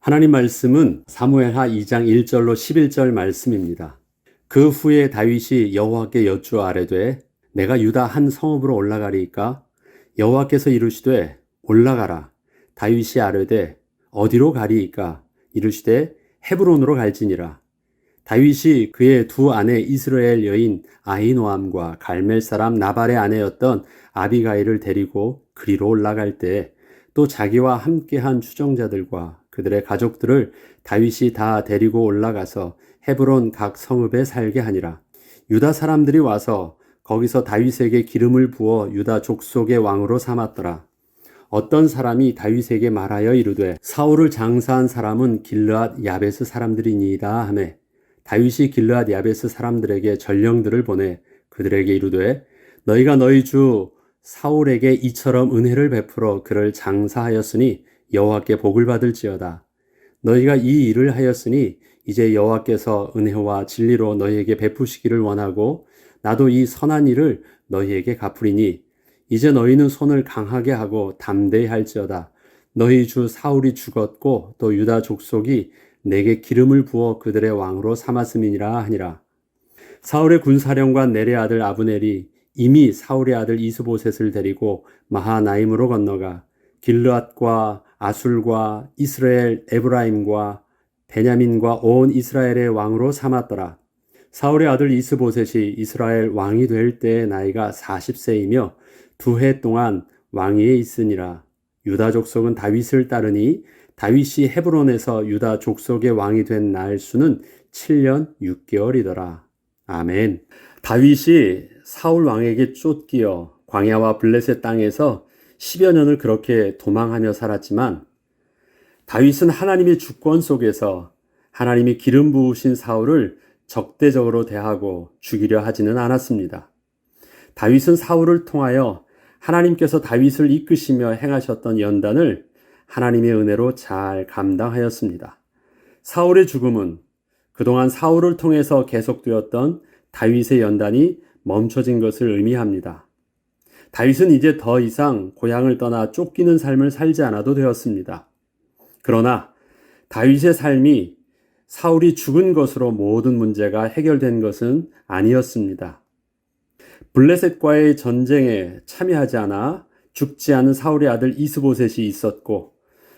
하나님 말씀은 사무엘하 2장 1절로 11절 말씀입니다. 그 후에 다윗이 여호와께 여쭈어 아뢰되 내가 유다 한 성읍으로 올라가리이까? 여호와께서 이르시되 올라가라. 다윗이 아뢰되 어디로 가리이까? 이르시되 헤브론으로 갈지니라. 다윗이 그의 두 아내 이스라엘 여인 아히노암과 갈멜 사람 나발의 아내였던 아비가일을 데리고 그리로 올라갈 때 또 자기와 함께한 추종자들과 그들의 가족들을 다윗이 다 데리고 올라가서 헤브론 각 성읍에 살게 하니라. 유다 사람들이 와서 거기서 다윗에게 기름을 부어 유다 족속의 왕으로 삼았더라. 어떤 사람이 다윗에게 말하여 이르되 사울을 장사한 사람은 길르앗 야베스 사람들이니이다 하매 다윗이 길르앗 야베스 사람들에게 전령들을 보내 그들에게 이르되 너희가 너희 주 사울에게 이처럼 은혜를 베풀어 그를 장사하였으니 여호와께 복을 받을지어다. 너희가 이 일을 하였으니 이제 여호와께서 은혜와 진리로 너희에게 베푸시기를 원하고 나도 이 선한 일을 너희에게 갚으리니 이제 너희는 손을 강하게 하고 담대히 할지어다. 너희 주 사울이 죽었고 또 유다 족속이 내게 기름을 부어 그들의 왕으로 삼았음이니라 하니라. 사울의 군사령관 넬의 아들 아브넬이 이미 사울의 아들 이스보셋을 데리고 마하나임으로 건너가 길르앗과 아술과 이스라엘 에브라임과 베냐민과 온 이스라엘의 왕으로 삼았더라. 사울의 아들 이스보셋이 이스라엘 왕이 될 때의 나이가 40세이며 2해 동안 왕위에 있으니라. 유다 족속은 다윗을 따르니 다윗이 헤브론에서 유다 족속의 왕이 된 날 수는 7년 6개월이더라. 아멘. 다윗이 사울 왕에게 쫓기어 광야와 블레셋 땅에서 10여 년을 그렇게 도망하며 살았지만 다윗은 하나님의 주권 속에서 하나님이 기름 부으신 사울을 적대적으로 대하고 죽이려 하지는 않았습니다. 다윗은 사울을 통하여 하나님께서 다윗을 이끄시며 행하셨던 연단을 하나님의 은혜로 잘 감당하였습니다. 사울의 죽음은 그동안 사울을 통해서 계속되었던 다윗의 연단이 멈춰진 것을 의미합니다. 다윗은 이제 더 이상 고향을 떠나 쫓기는 삶을 살지 않아도 되었습니다. 그러나 다윗의 삶이 사울이 죽은 것으로 모든 문제가 해결된 것은 아니었습니다. 블레셋과의 전쟁에 참여하지 않아 죽지 않은 사울의 아들 이스보셋이 있었고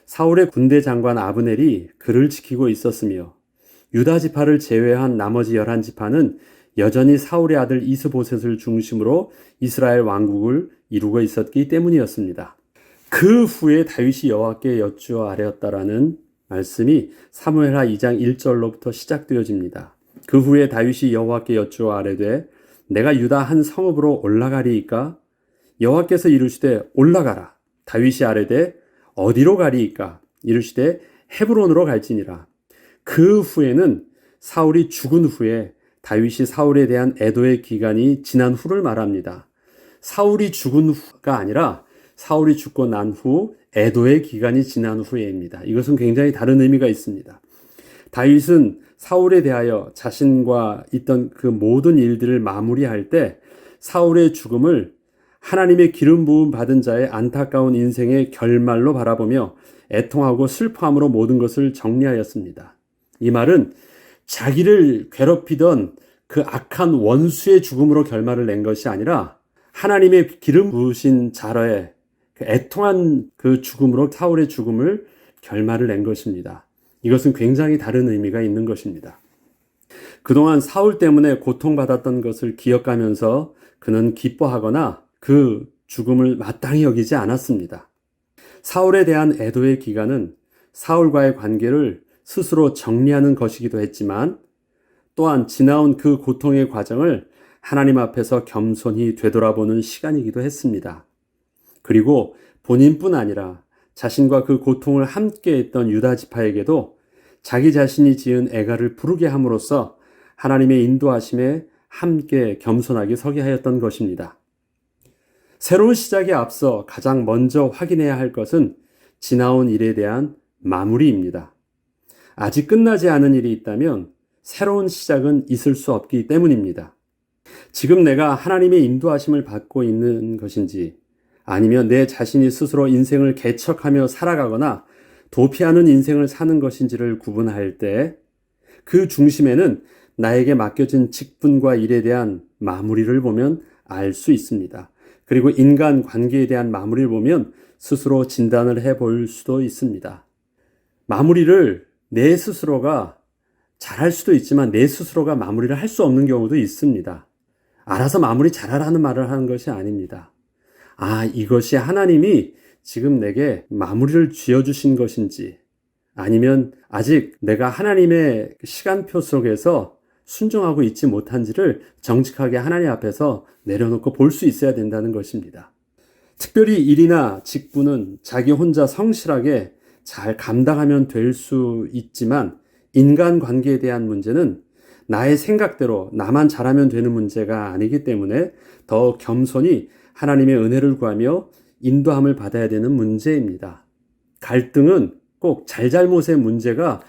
사울의 군대 장관 아브넬이 그를 지키고 있었으며 유다 지파를 제외한 나머지 11지파는 여전히 사울의 아들 이스보셋을 중심으로 이스라엘 왕국을 이루고 있었기 때문이었습니다. 그 후에 다윗이 여호와께 여쭈어 아뢰었다라는 말씀이 사무엘하 2장 1절로부터 시작되어집니다. 그 후에 다윗이 여호와께 여쭈어 아뢰되 내가 유다 한 성읍으로 올라가리이까? 여호와께서 이르시되 올라가라. 다윗이 아뢰되 어디로 가리이까? 이르시되 헤브론으로 갈지니라. 그 후에는 사울이 죽은 후에 다윗이 사울에 대한 애도의 기간이 지난 후를 말합니다. 사울이 죽은 후가 아니라 사울이 죽고 난 후 애도의 기간이 지난 후에입니다. 이것은 굉장히 다른 의미가 있습니다. 다윗은 사울에 대하여 자신과 있던 그 모든 일들을 마무리할 때 사울의 죽음을 하나님의 기름 부음 받은 자의 안타까운 인생의 결말로 바라보며 애통하고 슬퍼함으로 모든 것을 정리하였습니다. 이 말은 자기를 괴롭히던 그 악한 원수의 죽음으로 결말을 낸 것이 아니라 하나님의 기름 부으신 자로의 그 애통한 그 죽음으로 사울의 죽음을 결말을 낸 것입니다. 이것은 굉장히 다른 의미가 있는 것입니다. 그동안 사울 때문에 고통받았던 것을 기억하면서 그는 기뻐하거나 그 죽음을 마땅히 여기지 않았습니다. 사울에 대한 애도의 기간은 사울과의 관계를 스스로 정리하는 것이기도 했지만 또한 지나온 그 고통의 과정을 하나님 앞에서 겸손히 되돌아보는 시간이기도 했습니다. 그리고 본인뿐 아니라 자신과 그 고통을 함께 했던 유다 지파에게도 자기 자신이 지은 애가를 부르게 함으로써 하나님의 인도하심에 함께 겸손하게 서게 하였던 것입니다. 새로운 시작에 앞서 가장 먼저 확인해야 할 것은 지나온 일에 대한 마무리입니다. 아직 끝나지 않은 일이 있다면 새로운 시작은 있을 수 없기 때문입니다. 지금 내가 하나님의 인도하심을 받고 있는 것인지 아니면 내 자신이 스스로 인생을 개척하며 살아가거나 도피하는 인생을 사는 것인지를 구분할 때 그 중심에는 나에게 맡겨진 직분과 일에 대한 마무리를 보면 알 수 있습니다. 그리고 인간 관계에 대한 마무리를 보면 스스로 진단을 해볼 수도 있습니다. 마무리를 내 스스로가 잘할 수도 있지만 내 스스로가 마무리를 할 수 없는 경우도 있습니다. 알아서 마무리 잘하라는 말을 하는 것이 아닙니다. 이것이 하나님이 지금 내게 마무리를 쥐어주신 것인지, 아니면 아직 내가 하나님의 시간표 속에서 순종하고 있지 못한지를 정직하게 하나님 앞에서 내려놓고 볼 수 있어야 된다는 것입니다. 특별히 일이나 직분은 자기 혼자 성실하게 잘 감당하면 될 수 있지만, 인간관계에 대한 문제는 나의 생각대로 나만 잘하면 되는 문제가 아니기 때문에 더 겸손히 하나님의 은혜를 구하며 인도함을 받아야 되는 문제입니다. 갈등은 꼭 잘잘못의 문제가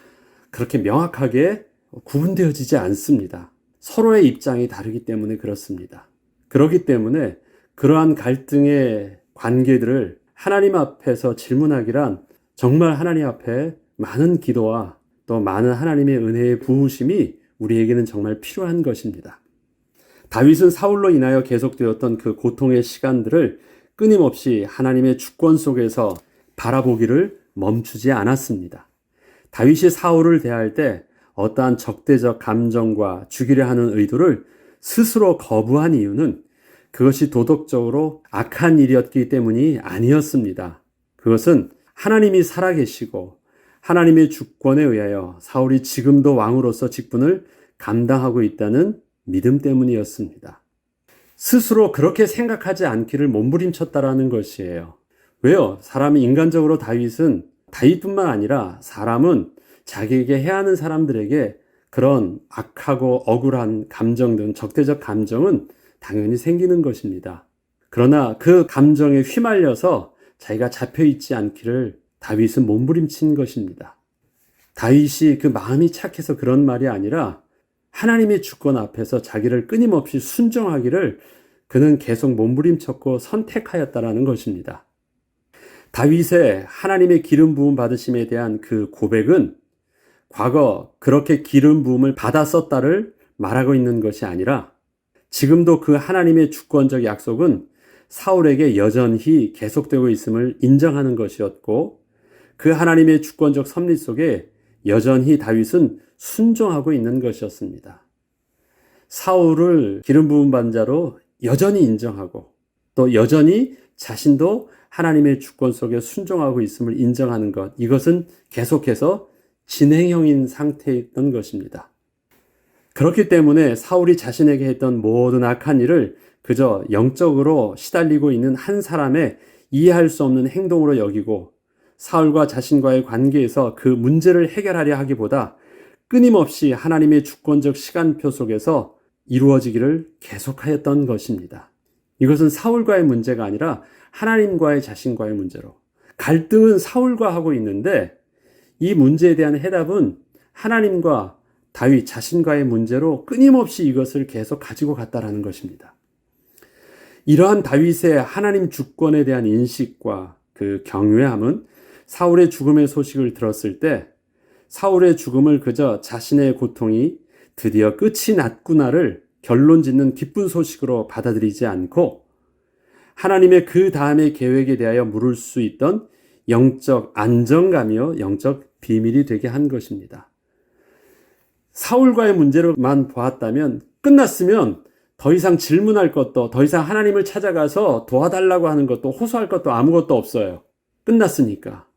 그렇게 명확하게 구분되어지지 않습니다. 서로의 입장이 다르기 때문에 그렇습니다. 그렇기 때문에 그러한 갈등의 관계들을 하나님 앞에서 질문하기란 정말 하나님 앞에 많은 기도와 또 많은 하나님의 은혜의 부으심이 우리에게는 정말 필요한 것입니다. 다윗은 사울로 인하여 계속되었던 그 고통의 시간들을 끊임없이 하나님의 주권 속에서 바라보기를 멈추지 않았습니다. 다윗이 사울을 대할 때 어떠한 적대적 감정과 죽이려 하는 의도를 스스로 거부한 이유는 그것이 도덕적으로 악한 일이었기 때문이 아니었습니다. 그것은 하나님이 살아계시고 하나님의 주권에 의하여 사울이 지금도 왕으로서 직분을 감당하고 있다는 믿음 때문이었습니다. 스스로 그렇게 생각하지 않기를 몸부림쳤다라는 것이에요. 왜요? 사람이 인간적으로 다윗뿐만 아니라 사람은 자기에게 해하는 사람들에게 그런 악하고 억울한 감정 등 적대적 감정은 당연히 생기는 것입니다. 그러나 그 감정에 휘말려서 자기가 잡혀있지 않기를 다윗은 몸부림친 것입니다. 다윗이 그 마음이 착해서 그런 말이 아니라 하나님의 주권 앞에서 자기를 끊임없이 순종하기를 그는 계속 몸부림쳤고 선택하였다라는 것입니다. 다윗의 하나님의 기름 부음 받으심에 대한 그 고백은 과거 그렇게 기름 부음을 받았었다를 말하고 있는 것이 아니라 지금도 그 하나님의 주권적 약속은 사울에게 여전히 계속되고 있음을 인정하는 것이었고, 그 하나님의 주권적 섭리 속에 여전히 다윗은 순종하고 있는 것이었습니다. 사울을 기름 부음 받은 자로 여전히 인정하고 또 여전히 자신도 하나님의 주권 속에 순종하고 있음을 인정하는 것, 이것은 계속해서 진행형인 상태였던 것입니다. 그렇기 때문에 사울이 자신에게 했던 모든 악한 일을 그저 영적으로 시달리고 있는 한 사람의 이해할 수 없는 행동으로 여기고, 사울과 자신과의 관계에서 그 문제를 해결하려 하기보다 끊임없이 하나님의 주권적 시간표 속에서 이루어지기를 계속하였던 것입니다. 이것은 사울과의 문제가 아니라 하나님과의 자신과의 문제로, 갈등은 사울과 하고 있는데 이 문제에 대한 해답은 하나님과 다윗 자신과의 문제로 끊임없이 이것을 계속 가지고 갔다라는 것입니다. 이러한 다윗의 하나님 주권에 대한 인식과 그 경외함은 사울의 죽음의 소식을 들었을 때 사울의 죽음을 그저 자신의 고통이 드디어 끝이 났구나를 결론 짓는 기쁜 소식으로 받아들이지 않고 하나님의 그 다음의 계획에 대하여 물을 수 있던 영적 안정감이요, 영적 비밀이 되게 한 것입니다. 사울과의 문제로만 보았다면, 끝났으면 더 이상 질문할 것도, 더 이상 하나님을 찾아가서 도와달라고 하는 것도, 호소할 것도 아무것도 없어요. 끝났으니까.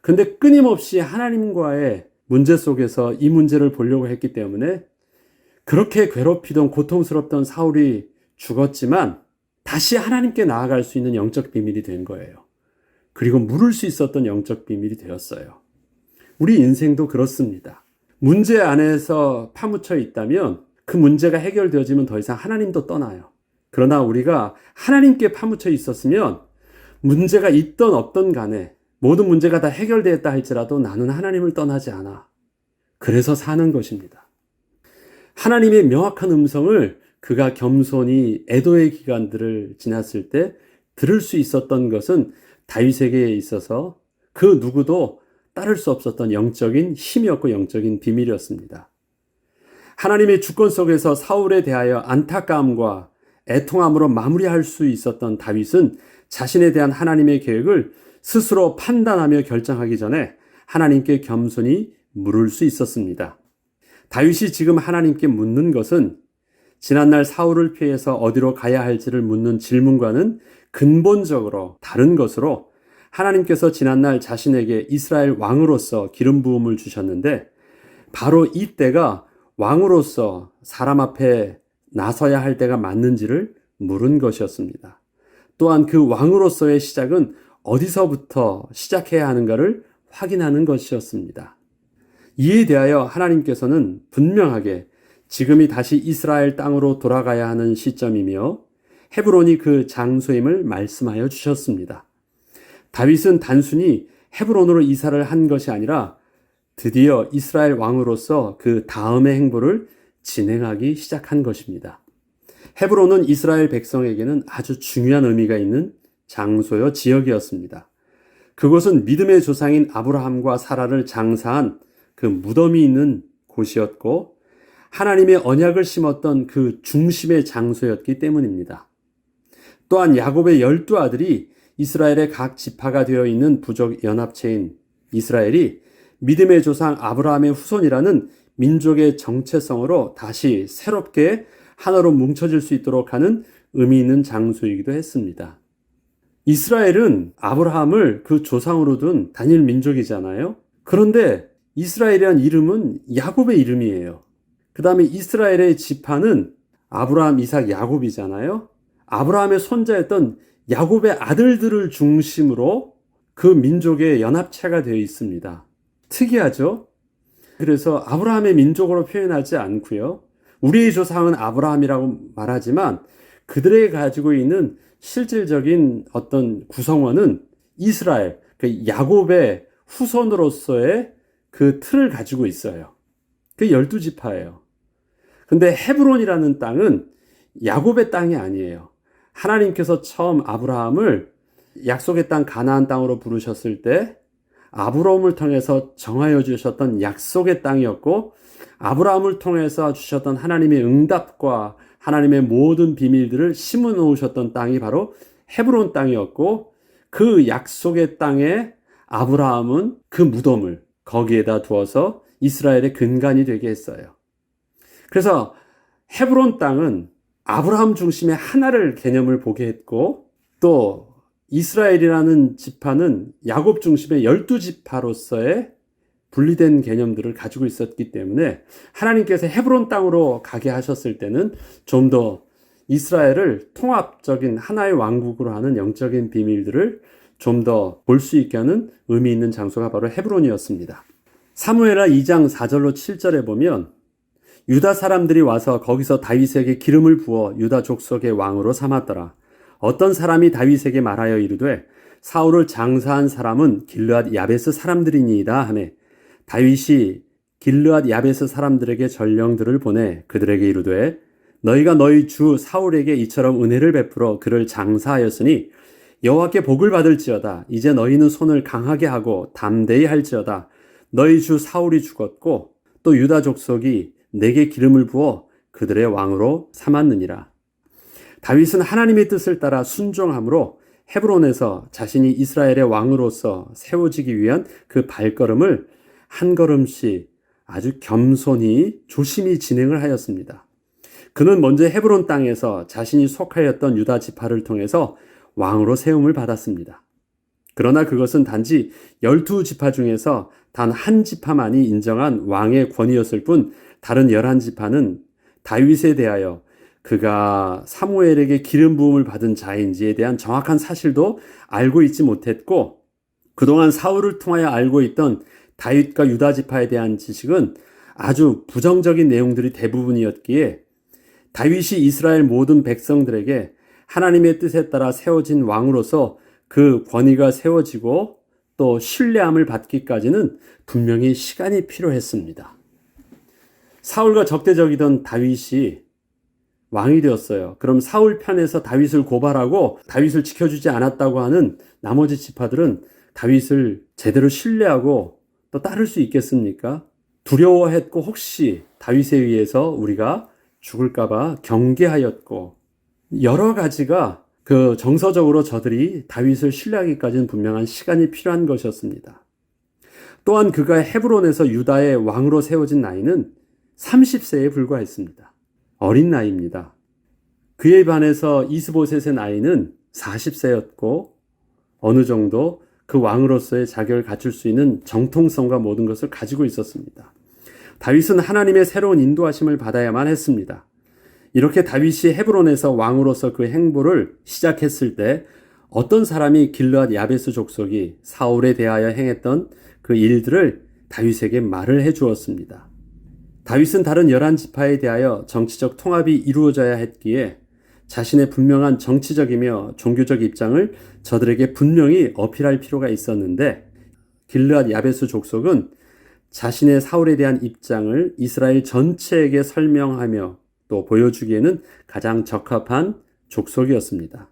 근데 끊임없이 하나님과의 문제 속에서 이 문제를 보려고 했기 때문에 그렇게 괴롭히던 고통스럽던 사울이 죽었지만 다시 하나님께 나아갈 수 있는 영적 비밀이 된 거예요. 그리고 물을 수 있었던 영적 비밀이 되었어요. 우리 인생도 그렇습니다. 문제 안에서 파묻혀 있다면 그 문제가 해결되어지면 더 이상 하나님도 떠나요. 그러나 우리가 하나님께 파묻혀 있었으면 문제가 있던 없던 간에 모든 문제가 다 해결되었다 할지라도 나는 하나님을 떠나지 않아. 그래서 사는 것입니다. 하나님의 명확한 음성을 그가 겸손히 애도의 기간들을 지났을 때 들을 수 있었던 것은 다윗에게 있어서 그 누구도 따를 수 없었던 영적인 힘이었고 영적인 비밀이었습니다. 하나님의 주권 속에서 사울에 대하여 안타까움과 애통함으로 마무리할 수 있었던 다윗은 자신에 대한 하나님의 계획을 스스로 판단하며 결정하기 전에 하나님께 겸손히 물을 수 있었습니다. 다윗이 지금 하나님께 묻는 것은 지난날 사울을 피해서 어디로 가야 할지를 묻는 질문과는 근본적으로 다른 것으로 하나님께서 지난날 자신에게 이스라엘 왕으로서 기름 부음을 주셨는데 바로 이때가 왕으로서 사람 앞에 나서야 할 때가 맞는지를 물은 것이었습니다. 또한 그 왕으로서의 시작은 어디서부터 시작해야 하는가를 확인하는 것이었습니다. 이에 대하여 하나님께서는 분명하게 지금이 다시 이스라엘 땅으로 돌아가야 하는 시점이며 헤브론이 그 장소임을 말씀하여 주셨습니다. 다윗은 단순히 헤브론으로 이사를 한 것이 아니라 드디어 이스라엘 왕으로서 그 다음의 행보를 진행하기 시작한 것입니다. 헤브론은 이스라엘 백성에게는 아주 중요한 의미가 있는 장소요 지역이었습니다. 그곳은 믿음의 조상인 아브라함과 사라를 장사한 그 무덤이 있는 곳이었고 하나님의 언약을 심었던 그 중심의 장소였기 때문입니다. 또한 야곱의 12아들이 이스라엘의 각 지파가 되어 있는 부족 연합체인 이스라엘이 믿음의 조상 아브라함의 후손이라는 민족의 정체성으로 다시 새롭게 하나로 뭉쳐질 수 있도록 하는 의미 있는 장소이기도 했습니다. 이스라엘은 아브라함을 그 조상으로 둔 단일 민족이잖아요. 그런데 이스라엘이란 이름은 야곱의 이름이에요. 그 다음에 이스라엘의 지파는 아브라함, 이삭, 야곱이잖아요. 아브라함의 손자였던 야곱의 아들들을 중심으로 그 민족의 연합체가 되어 있습니다. 특이하죠? 그래서 아브라함의 민족으로 표현하지 않고요. 우리의 조상은 아브라함이라고 말하지만 그들에게 가지고 있는 실질적인 어떤 구성원은 이스라엘, 그 야곱의 후손으로서의 그 틀을 가지고 있어요. 그 12지파예요. 근데 헤브론이라는 땅은 야곱의 땅이 아니에요. 하나님께서 처음 아브라함을 약속의 땅 가나안 땅으로 부르셨을 때 아브라함을 통해서 정하여 주셨던 약속의 땅이었고 아브라함을 통해서 주셨던 하나님의 응답과 하나님의 모든 비밀들을 심어 놓으셨던 땅이 바로 헤브론 땅이었고 그 약속의 땅에 아브라함은 그 무덤을 거기에다 두어서 이스라엘의 근간이 되게 했어요. 그래서 헤브론 땅은 아브라함 중심의 하나를 개념을 보게 했고 또 이스라엘이라는 지파는 야곱 중심의 12지파로서의 분리된 개념들을 가지고 있었기 때문에 하나님께서 헤브론 땅으로 가게 하셨을 때는 좀 더 이스라엘을 통합적인 하나의 왕국으로 하는 영적인 비밀들을 좀 더 볼 수 있게 하는 의미 있는 장소가 바로 헤브론이었습니다. 사무엘하 2장 4절로 7절에 보면 유다 사람들이 와서 거기서 다윗에게 기름을 부어 유다 족속의 왕으로 삼았더라. 어떤 사람이 다윗에게 말하여 이르되 사울을 장사한 사람은 길르앗 야베스 사람들이니이다 하매 다윗이 길르앗 야베스 사람들에게 전령들을 보내 그들에게 이르되 너희가 너희 주 사울에게 이처럼 은혜를 베풀어 그를 장사하였으니 여호와께 복을 받을지어다. 이제 너희는 손을 강하게 하고 담대히 할지어다. 너희 주 사울이 죽었고 또 유다 족속이 내게 기름을 부어 그들의 왕으로 삼았느니라. 다윗은 하나님의 뜻을 따라 순종함으로 헤브론에서 자신이 이스라엘의 왕으로서 세워지기 위한 그 발걸음을 한 걸음씩 아주 겸손히 조심히 진행을 하였습니다. 그는 먼저 헤브론 땅에서 자신이 속하였던 유다 지파를 통해서 왕으로 세움을 받았습니다. 그러나 그것은 단지 12지파 중에서 단 한 지파만이 인정한 왕의 권위였을 뿐 다른 11지파는 다윗에 대하여 그가 사무엘에게 기름 부음을 받은 자인지에 대한 정확한 사실도 알고 있지 못했고 그동안 사울을 통하여 알고 있던 다윗과 유다 지파에 대한 지식은 아주 부정적인 내용들이 대부분이었기에 다윗이 이스라엘 모든 백성들에게 하나님의 뜻에 따라 세워진 왕으로서 그 권위가 세워지고 또 신뢰함을 받기까지는 분명히 시간이 필요했습니다. 사울과 적대적이던 다윗이 왕이 되었어요. 그럼 사울 편에서 다윗을 고발하고 다윗을 지켜주지 않았다고 하는 나머지 지파들은 다윗을 제대로 신뢰하고 또 따를 수 있겠습니까? 두려워했고 혹시 다윗에 의해서 우리가 죽을까봐 경계하였고 여러 가지가 그 정서적으로 저들이 다윗을 신뢰하기까지는 분명한 시간이 필요한 것이었습니다. 또한 그가 헤브론에서 유다의 왕으로 세워진 나이는 30세에 불과했습니다. 어린 나이입니다. 그에 반해서 이스보셋의 나이는 40세였고 어느 정도 그 왕으로서의 자격을 갖출 수 있는 정통성과 모든 것을 가지고 있었습니다. 다윗은 하나님의 새로운 인도하심을 받아야만 했습니다. 이렇게 다윗이 헤브론에서 왕으로서 그 행보를 시작했을 때 어떤 사람이 길르앗 야베스 족속이 사울에 대하여 행했던 그 일들을 다윗에게 말을 해 주었습니다. 다윗은 다른 11지파에 대하여 정치적 통합이 이루어져야 했기에 자신의 분명한 정치적이며 종교적 입장을 저들에게 분명히 어필할 필요가 있었는데 길르앗 야베스 족속은 자신의 사울에 대한 입장을 이스라엘 전체에게 설명하며 또 보여주기에는 가장 적합한 족속이었습니다.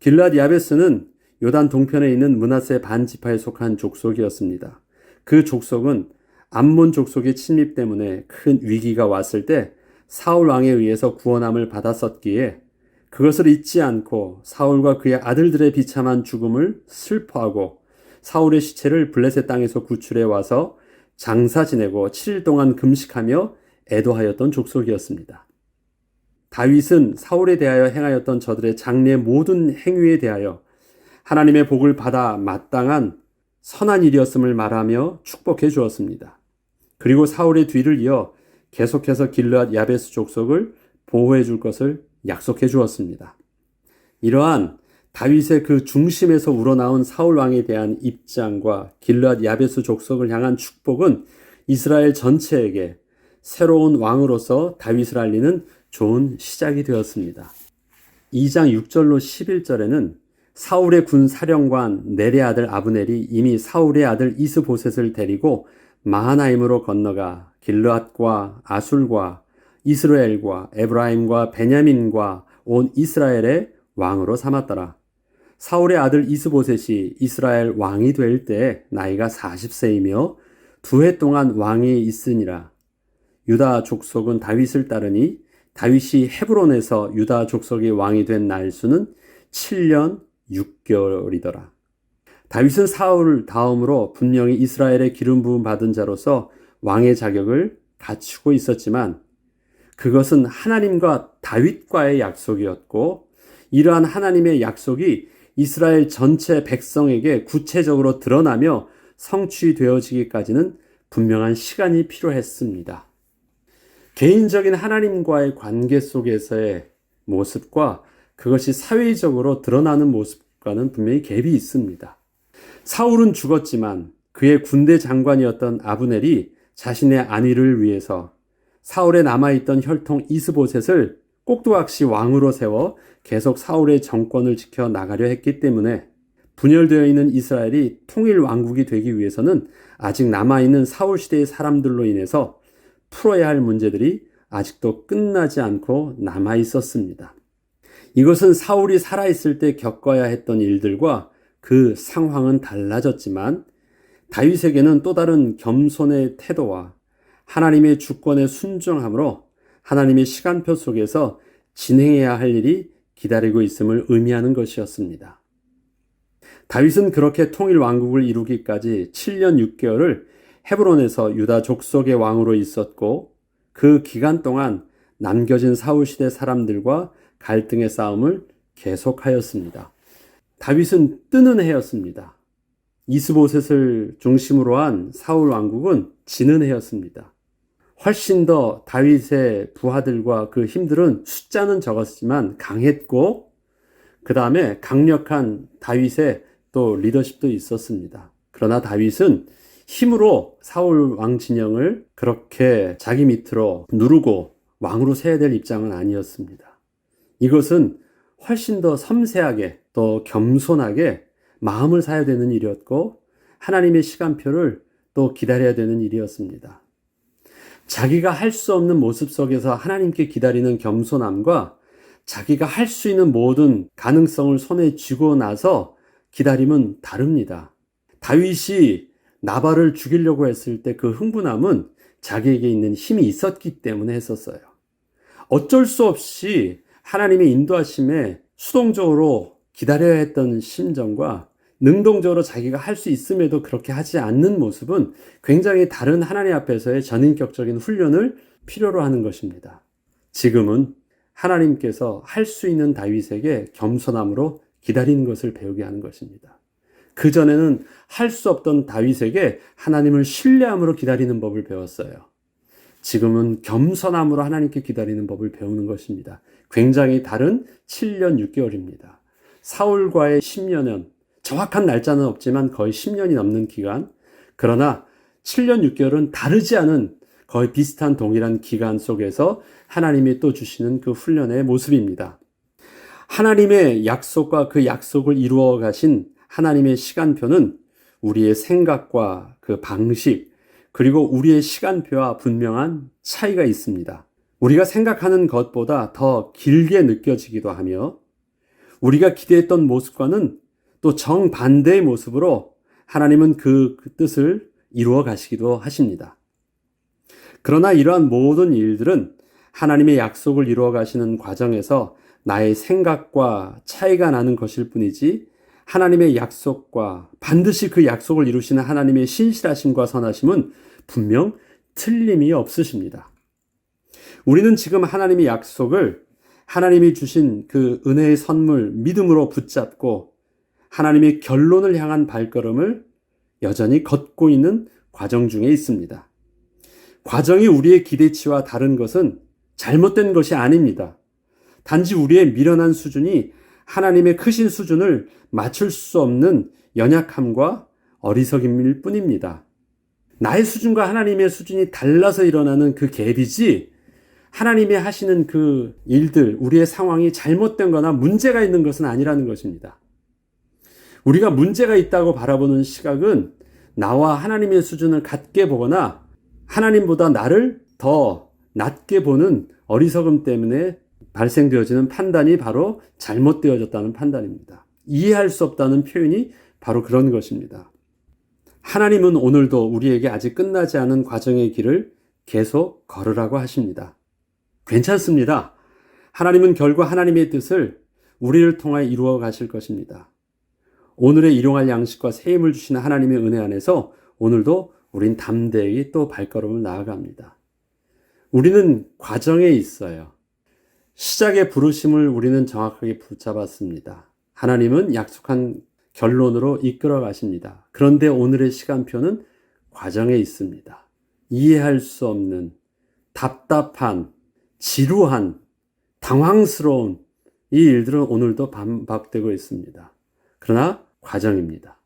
길르앗 야베스는 요단 동편에 있는 므낫세 반지파에 속한 족속이었습니다. 그 족속은 암몬 족속의 침입 때문에 큰 위기가 왔을 때 사울 왕에 의해서 구원함을 받았었기에 그것을 잊지 않고 사울과 그의 아들들의 비참한 죽음을 슬퍼하고 사울의 시체를 블레셋 땅에서 구출해 와서 장사 지내고 7일 동안 금식하며 애도하였던 족속이었습니다. 다윗은 사울에 대하여 행하였던 저들의 장래 모든 행위에 대하여 하나님의 복을 받아 마땅한 선한 일이었음을 말하며 축복해 주었습니다. 그리고 사울의 뒤를 이어 계속해서 길르앗 야베스 족속을 보호해 줄 것을 약속해 주었습니다. 이러한 다윗의 그 중심에서 우러나온 사울 왕에 대한 입장과 길르앗 야베스 족속을 향한 축복은 이스라엘 전체에게 새로운 왕으로서 다윗을 알리는 좋은 시작이 되었습니다. 2장 6절로 11절에는 사울의 군 사령관 넬의 아들 아브넬이 이미 사울의 아들 이스보셋을 데리고 마하나임으로 건너가 길르앗과 아술과 이스라엘과 에브라임과 베냐민과 온 이스라엘의 왕으로 삼았더라. 사울의 아들 이스보셋이 이스라엘 왕이 될 때 나이가 40세이며 2해 동안 왕이 있으니라. 유다 족속은 다윗을 따르니 다윗이 헤브론에서 유다 족속의 왕이 된 날수는 7년 6개월이더라. 다윗은 사울 다음으로 분명히 이스라엘의 기름 부음 받은 자로서 왕의 자격을 갖추고 있었지만 그것은 하나님과 다윗과의 약속이었고 이러한 하나님의 약속이 이스라엘 전체 백성에게 구체적으로 드러나며 성취되어지기까지는 분명한 시간이 필요했습니다. 개인적인 하나님과의 관계 속에서의 모습과 그것이 사회적으로 드러나는 모습과는 분명히 갭이 있습니다. 사울은 죽었지만 그의 군대 장관이었던 아브넬이 자신의 안위를 위해서 사울에 남아있던 혈통 이스보셋을 꼭두각시 왕으로 세워 계속 사울의 정권을 지켜 나가려 했기 때문에 분열되어 있는 이스라엘이 통일 왕국이 되기 위해서는 아직 남아있는 사울 시대의 사람들로 인해서 풀어야 할 문제들이 아직도 끝나지 않고 남아 있었습니다. 이것은 사울이 살아있을 때 겪어야 했던 일들과 그 상황은 달라졌지만 다윗에게는 또 다른 겸손의 태도와 하나님의 주권에 순종함으로 하나님의 시간표 속에서 진행해야 할 일이 기다리고 있음을 의미하는 것이었습니다. 다윗은 그렇게 통일 왕국을 이루기까지 7년 6개월을 헤브론에서 유다 족속의 왕으로 있었고 그 기간 동안 남겨진 사울 시대 사람들과 갈등의 싸움을 계속하였습니다. 다윗은 뜨는 해였습니다. 이스보셋을 중심으로 한 사울 왕국은 지는 해였습니다. 훨씬 더 다윗의 부하들과 그 힘들은 숫자는 적었지만 강했고 그 다음에 강력한 다윗의 또 리더십도 있었습니다. 그러나 다윗은 힘으로 사울 왕 진영을 그렇게 자기 밑으로 누르고 왕으로 세워야 될 입장은 아니었습니다. 이것은 훨씬 더 섬세하게 또 겸손하게 마음을 사야 되는 일이었고 하나님의 시간표를 또 기다려야 되는 일이었습니다. 자기가 할 수 없는 모습 속에서 하나님께 기다리는 겸손함과 자기가 할 수 있는 모든 가능성을 손에 쥐고 나서 기다림은 다릅니다. 다윗이 나발을 죽이려고 했을 때 그 흥분함은 자기에게 있는 힘이 있었기 때문에 했었어요. 어쩔 수 없이 하나님의 인도하심에 수동적으로 기다려야 했던 심정과 능동적으로 자기가 할 수 있음에도 그렇게 하지 않는 모습은 굉장히 다른 하나님 앞에서의 전인격적인 훈련을 필요로 하는 것입니다. 지금은 하나님께서 할 수 있는 다윗에게 겸손함으로 기다리는 것을 배우게 하는 것입니다. 그전에는 할 수 없던 다윗에게 하나님을 신뢰함으로 기다리는 법을 배웠어요. 지금은 겸손함으로 하나님께 기다리는 법을 배우는 것입니다. 굉장히 다른 7년 6개월입니다. 사울과의 10년, 정확한 날짜는 없지만 거의 10년이 넘는 기간, 그러나 7년 6개월은 다르지 않은 거의 비슷한 동일한 기간 속에서 하나님이 또 주시는 그 훈련의 모습입니다. 하나님의 약속과 그 약속을 이루어 가신 하나님의 시간표는 우리의 생각과 그 방식, 그리고 우리의 시간표와 분명한 차이가 있습니다. 우리가 생각하는 것보다 더 길게 느껴지기도 하며 우리가 기대했던 모습과는 또 정반대의 모습으로 하나님은 그 뜻을 이루어 가시기도 하십니다. 그러나 이러한 모든 일들은 하나님의 약속을 이루어 가시는 과정에서 나의 생각과 차이가 나는 것일 뿐이지 하나님의 약속과 반드시 그 약속을 이루시는 하나님의 신실하심과 선하심은 분명 틀림이 없으십니다. 우리는 지금 하나님의 약속을 하나님이 주신 그 은혜의 선물 믿음으로 붙잡고 하나님의 결론을 향한 발걸음을 여전히 걷고 있는 과정 중에 있습니다. 과정이 우리의 기대치와 다른 것은 잘못된 것이 아닙니다. 단지 우리의 미련한 수준이 하나님의 크신 수준을 맞출 수 없는 연약함과 어리석임일 뿐입니다. 나의 수준과 하나님의 수준이 달라서 일어나는 그 갭이지 하나님이 하시는 그 일들, 우리의 상황이 잘못된 거나 문제가 있는 것은 아니라는 것입니다. 우리가 문제가 있다고 바라보는 시각은 나와 하나님의 수준을 같게 보거나 하나님보다 나를 더 낮게 보는 어리석음 때문에 발생되어지는 판단이 바로 잘못되어졌다는 판단입니다. 이해할 수 없다는 표현이 바로 그런 것입니다. 하나님은 오늘도 우리에게 아직 끝나지 않은 과정의 길을 계속 걸으라고 하십니다. 괜찮습니다. 하나님은 결국 하나님의 뜻을 우리를 통하여 이루어 가실 것입니다. 오늘의 일용할 양식과 새 힘을 주시는 하나님의 은혜 안에서 오늘도 우린 담대히 또 발걸음을 나아갑니다. 우리는 과정에 있어요. 시작의 부르심을 우리는 정확하게 붙잡았습니다. 하나님은 약속한 결론으로 이끌어 가십니다. 그런데 오늘의 시간표는 과정에 있습니다. 이해할 수 없는, 답답한, 지루한, 당황스러운 이 일들은 오늘도 반복되고 있습니다. 그러나 과정입니다.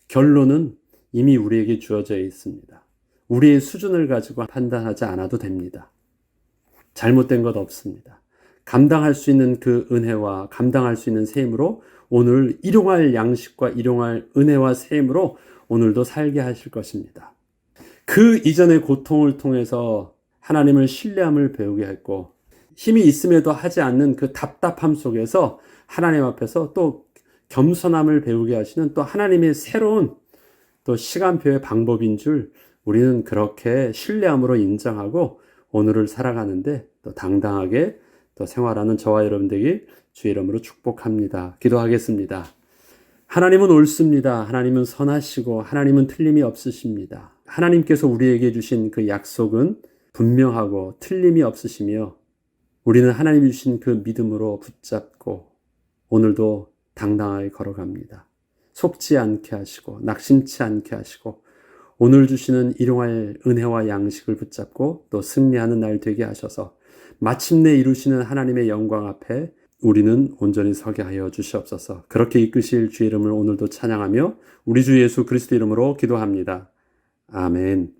결론은 이미 우리에게 주어져 있습니다. 우리의 수준을 가지고 판단하지 않아도 됩니다. 잘못된 것 없습니다. 감당할 수 있는 그 은혜와 감당할 수 있는 새 힘으로 오늘 일용할 양식과 일용할 은혜와 새 힘으로 오늘도 살게 하실 것입니다. 그 이전의 고통을 통해서 하나님을 신뢰함을 배우게 했고 힘이 있음에도 하지 않는 그 답답함 속에서 하나님 앞에서 또 겸손함을 배우게 하시는 또 하나님의 새로운 또 시간표의 방법인 줄 우리는 그렇게 신뢰함으로 인정하고 오늘을 살아가는데 또 당당하게 또 생활하는 저와 여러분 되길 주의 이름으로 축복합니다. 기도하겠습니다. 하나님은 옳습니다. 하나님은 선하시고 하나님은 틀림이 없으십니다. 하나님께서 우리에게 주신 그 약속은 분명하고 틀림이 없으시며 우리는 하나님이 주신 그 믿음으로 붙잡고 오늘도 당당하게 걸어갑니다. 속지 않게 하시고 낙심치 않게 하시고 오늘 주시는 일용할 은혜와 양식을 붙잡고 또 승리하는 날 되게 하셔서 마침내 이루시는 하나님의 영광 앞에 우리는 온전히 서게 하여 주시옵소서. 그렇게 이끄실 주의 이름을 오늘도 찬양하며 우리 주 예수 그리스도 이름으로 기도합니다. 아멘.